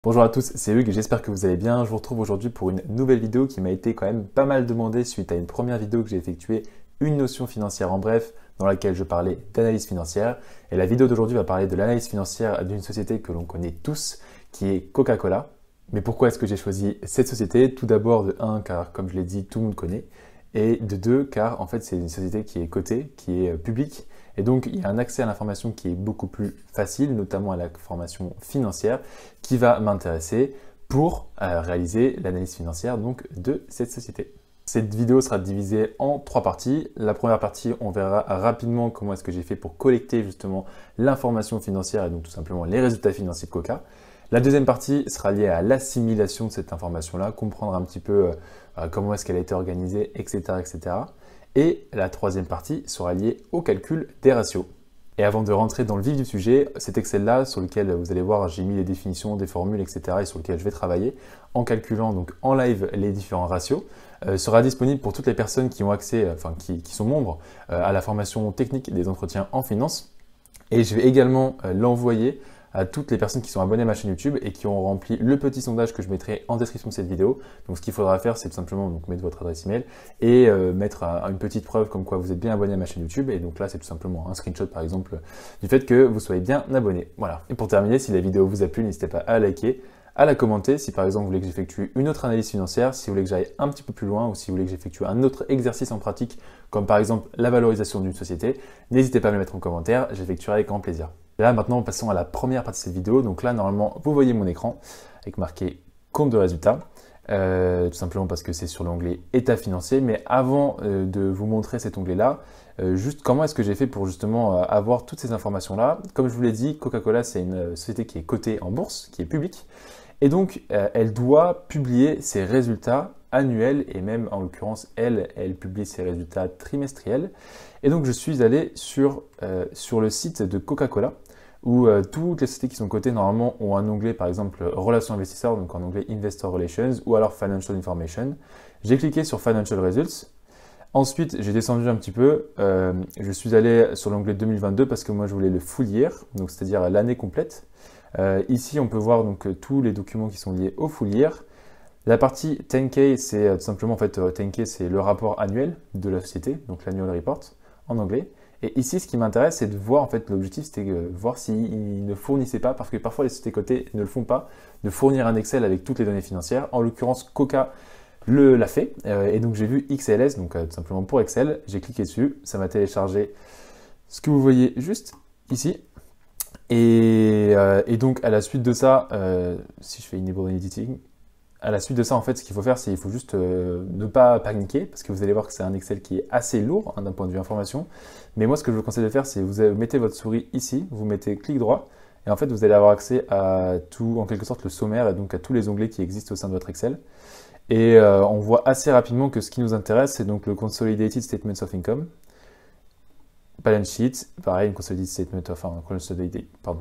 Bonjour à tous, c'est Hugues, j'espère que vous allez bien. Je vous retrouve aujourd'hui pour une nouvelle vidéo qui m'a été quand même pas mal demandée suite à une première vidéo que j'ai effectuée, une notion financière en bref, dans laquelle je parlais d'analyse financière. Et la vidéo d'aujourd'hui va parler de l'analyse financière d'une société que l'on connaît tous, qui est Coca-Cola. Mais pourquoi est-ce que j'ai choisi cette société? Tout d'abord de 1, car comme je l'ai dit, tout le monde connaît. Et de 2, car en fait c'est une société qui est cotée, qui est publique. Et donc, il y a un accès à l'information qui est beaucoup plus facile, notamment à l'information financière, qui va m'intéresser pour réaliser l'analyse financière donc, de cette société. Cette vidéo sera divisée en 3 parties. La première partie, on verra rapidement comment est-ce que j'ai fait pour collecter justement l'information financière et donc tout simplement les résultats financiers de Coca. La deuxième partie sera liée à l'assimilation de cette information-là, comprendre un petit peu comment est-ce qu'elle a été organisée, etc., etc. Et la troisième partie sera liée au calcul des ratios. Et avant de rentrer dans le vif du sujet, cet Excel-là, sur lequel vous allez voir, j'ai mis les définitions des formules, etc., et sur lequel je vais travailler, en calculant donc en live les différents ratios, sera disponible pour toutes les personnes qui ont accès, qui sont membres à la formation technique des entretiens en finance. Et je vais également l'envoyer à toutes les personnes qui sont abonnées à ma chaîne YouTube et qui ont rempli le petit sondage que je mettrai en description de cette vidéo. Donc ce qu'il faudra faire, c'est tout simplement donc, mettre votre adresse email et mettre une petite preuve comme quoi vous êtes bien abonné à ma chaîne YouTube. Et donc là, c'est tout simplement un screenshot par exemple du fait que vous soyez bien abonné. Voilà. Et pour terminer, si la vidéo vous a plu, n'hésitez pas à liker, à la commenter si par exemple vous voulez que j'effectue une autre analyse financière, si vous voulez que j'aille un petit peu plus loin ou si vous voulez que j'effectue un autre exercice en pratique comme par exemple la valorisation d'une société, n'hésitez pas à me le mettre en commentaire, j'effectuerai avec grand plaisir. Et là maintenant passons à la première partie de cette vidéo. Donc là normalement vous voyez mon écran avec marqué compte de résultat, tout simplement parce que c'est sur l'onglet état financier. Mais avant de vous montrer cet onglet là, juste comment est-ce que j'ai fait pour justement avoir toutes ces informations là. Comme je vous l'ai dit, Coca-Cola c'est une société qui est cotée en bourse, qui est publique. Et donc, elle doit publier ses résultats annuels et même, en l'occurrence, elle publie ses résultats trimestriels. Et donc, je suis allé sur le site de Coca-Cola où toutes les sociétés qui sont cotées, normalement, ont un onglet, par exemple, Relations investisseurs, donc un onglet Investor Relations ou alors Financial Information. J'ai cliqué sur Financial Results. Ensuite, j'ai descendu un petit peu. Je suis allé sur l'onglet 2022 parce que moi, je voulais le full year, donc c'est-à-dire l'année complète. Ici, on peut voir donc tous les documents qui sont liés au full year. La partie 10K, c'est tout simplement en fait 10K, c'est le rapport annuel de la société, donc l'annual report en anglais. Et ici, ce qui m'intéresse, c'est de voir en fait l'objectif, c'était voir s'ils ne fournissaient pas, parce que parfois les sociétés cotées ne le font pas, de fournir un Excel avec toutes les données financières. En l'occurrence, Coca l'a fait, et donc j'ai vu XLS, donc tout simplement pour Excel. J'ai cliqué dessus, ça m'a téléchargé ce que vous voyez juste ici. Et donc, à la suite de ça, si je fais Enable Editing, à la suite de ça, en fait, ce qu'il faut faire, c'est qu'il faut juste ne pas paniquer, parce que vous allez voir que c'est un Excel qui est assez lourd hein, d'un point de vue information. Mais moi, ce que je vous conseille de faire, c'est vous mettez votre souris ici, vous mettez clic droit, et en fait, vous allez avoir accès à tout, en quelque sorte, le sommaire, et donc à tous les onglets qui existent au sein de votre Excel. Et on voit assez rapidement que ce qui nous intéresse, c'est donc le Consolidated Statements of Income. Balance sheet, pareil, une consolidated statement, consolidated, pardon.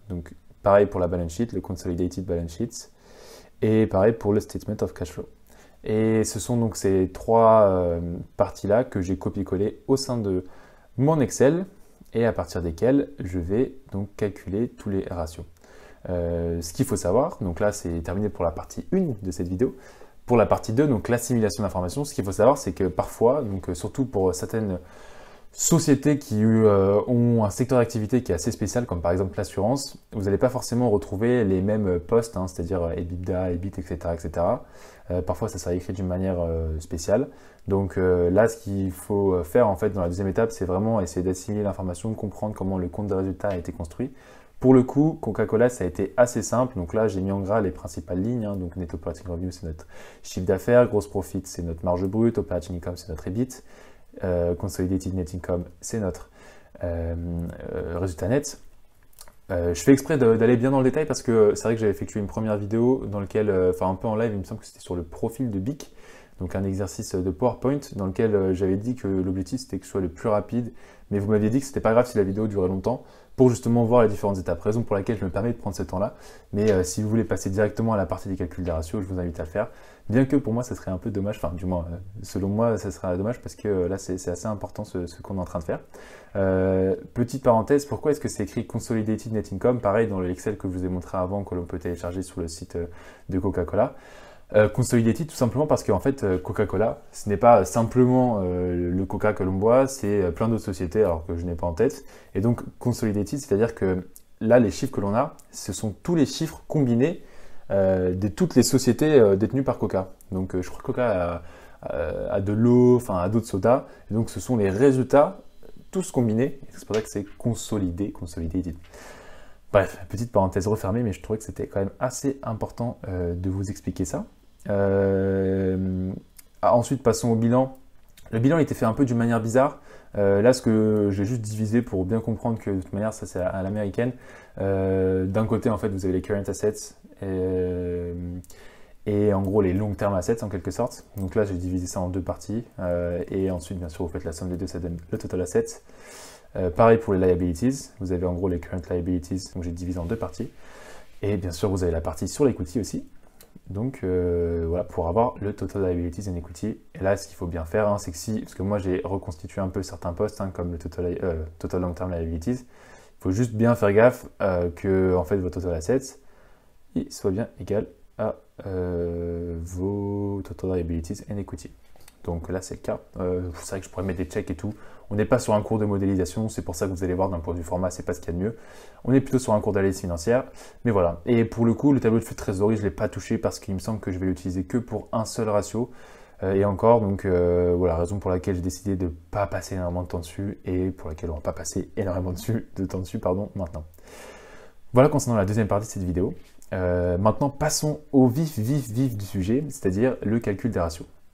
Donc, pareil pour la balance sheet, le consolidated balance sheet, et pareil pour le statement of cash flow. Et ce sont donc ces trois parties-là que j'ai copié-collé au sein de mon Excel, et à partir desquelles je vais donc calculer tous les ratios. Ce qu'il faut savoir, donc là c'est terminé pour la partie 1 de cette vidéo. Pour la partie 2, donc l'assimilation d'informations, ce qu'il faut savoir, c'est que parfois, donc surtout pour certaines sociétés qui ont un secteur d'activité qui est assez spécial, comme par exemple l'assurance, vous n'allez pas forcément retrouver les mêmes postes, hein, c'est-à-dire EBITDA, EBIT, etc. etc. Parfois, ça sera écrit d'une manière spéciale. Donc là, ce qu'il faut faire en fait dans la deuxième étape, c'est vraiment essayer d'assimiler l'information, comprendre comment le compte de résultat a été construit. Pour le coup, Coca-Cola, ça a été assez simple. Donc là, j'ai mis en gras les principales lignes. Hein. Donc Net Operating Revenue, c'est notre chiffre d'affaires. Gross Profit, c'est notre marge brute. Operating Income, c'est notre EBIT. Consolidated Net Income, c'est notre résultat net. Je fais exprès d'aller bien dans le détail parce que c'est vrai que j'avais effectué une première vidéo dans laquelle, un peu en live, il me semble que c'était sur le profil de BIC, donc un exercice de PowerPoint dans lequel j'avais dit que l'objectif c'était que je sois le plus rapide, mais vous m'aviez dit que c'était pas grave si la vidéo durait longtemps, pour justement voir les différentes étapes. Raison pour laquelle je me permets de prendre ce temps-là. Mais si vous voulez passer directement à la partie des calculs des ratios, je vous invite à le faire. Bien que pour moi, ça serait un peu dommage, enfin du moins, selon moi, ça serait dommage parce que là, c'est assez important ce qu'on est en train de faire. Petite parenthèse, pourquoi est-ce que c'est écrit Consolidated Net Income? Pareil, dans l'Excel que je vous ai montré avant, que l'on peut télécharger sur le site de Coca-Cola. Consolidated, tout simplement parce qu'en fait, Coca-Cola, ce n'est pas simplement le Coca que l'on boit, c'est plein d'autres sociétés, alors que je n'ai pas en tête. Et donc, Consolidated, c'est-à-dire que là, les chiffres que l'on a, ce sont tous les chiffres combinés de toutes les sociétés détenues par Coca. Donc, je crois que Coca a de l'eau, enfin, a d'autres sodas. Et donc, ce sont les résultats, tous combinés. C'est pour ça que c'est consolidated. Bref, petite parenthèse refermée, mais je trouvais que c'était quand même assez important de vous expliquer ça. Ensuite, passons au bilan. Le bilan était fait un peu d'une manière bizarre. Là, ce que j'ai juste divisé pour bien comprendre que de toute manière, ça c'est à l'américaine. D'un côté, en fait, vous avez les current assets et en gros les long term assets en quelque sorte. Donc là, j'ai divisé ça en deux parties. Et ensuite, bien sûr, vous faites la somme des deux, ça donne le total assets. Pareil pour les liabilities. Vous avez en gros les current liabilities. Donc j'ai divisé en deux parties. Et bien sûr, vous avez la partie sur l'equity aussi. Donc voilà, pour avoir le total liabilities and equity. Et là, ce qu'il faut bien faire, hein, c'est que si, parce que moi j'ai reconstitué un peu certains postes, hein, comme le total long term liabilities, il faut juste bien faire gaffe que en fait votre total assets il soit bien égal à vos total liabilities and equity. Donc là, c'est le cas. C'est vrai que je pourrais mettre des checks et tout. On n'est pas sur un cours de modélisation, c'est pour ça que vous allez voir d'un point de vue format, c'est pas ce qu'il y a de mieux. On est plutôt sur un cours d'analyse financière, mais voilà. Et pour le coup, le tableau de flux de trésorerie, je ne l'ai pas touché parce qu'il me semble que je vais l'utiliser que pour un seul ratio. Et encore, donc voilà, raison pour laquelle j'ai décidé de ne pas passer énormément de temps dessus et pour laquelle on ne va pas passer énormément de temps dessus maintenant. Voilà concernant la deuxième partie de cette vidéo. Maintenant, passons au vif du sujet, c'est-à-dire le calcul des ratios.